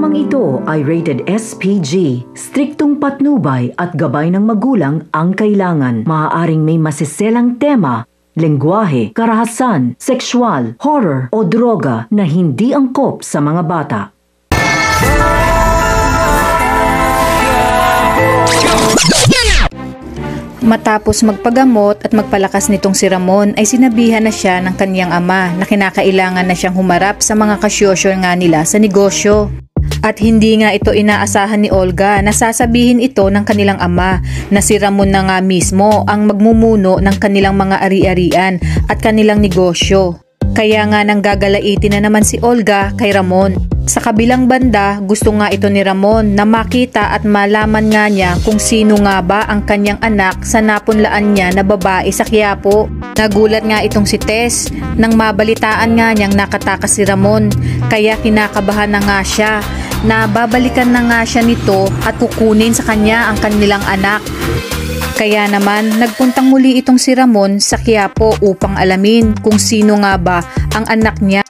Programang ito ay rated SPG. Striktong patnubay at gabay ng magulang ang kailangan. Maaaring may masiselang tema, lengguwahe, karahasan, sexual, horror o droga na hindi angkop sa mga bata. Matapos magpagamot at magpalakas nitong si Ramon ay sinabihan na siya ng kanyang ama na kinakailangan na siyang humarap sa mga kasyosyo nga nila sa negosyo. At hindi nga ito inaasahan ni Olga na sasabihin ito ng kanilang ama na si Ramon na nga mismo ang magmumuno ng kanilang mga ari-arian at kanilang negosyo. Kaya nga nang gagalaitin na naman si Olga kay Ramon. Sa kabilang banda, gusto nga ito ni Ramon na makita at malaman nga niya kung sino nga ba ang kanyang anak sa napunlaan niya na babae sa Quiapo. Nagulat nga itong si Tess nang mabalitaan nga niyang nakatakas si Ramon, kaya kinakabahan na nga siya na babalikan na nga siya nito at kukunin sa kanya ang kanilang anak. Kaya naman nagpuntang muli itong si Ramon sa Quiapo upang alamin kung sino nga ba ang anak niya.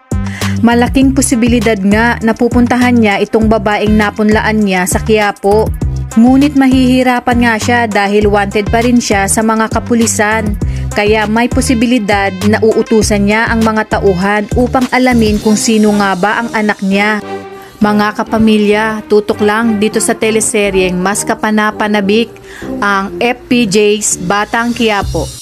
Malaking posibilidad nga na pupuntahan niya itong babaeng napunlaan niya sa Quiapo. Ngunit mahihirapan nga siya dahil wanted pa rin siya sa mga kapulisan. Kaya may posibilidad na uutusan niya ang mga tauhan upang alamin kung sino nga ba ang anak niya. Mga kapamilya, tutok lang dito sa teleseryeng mas kapanapanabik, ang FPJ's Batang Quiapo.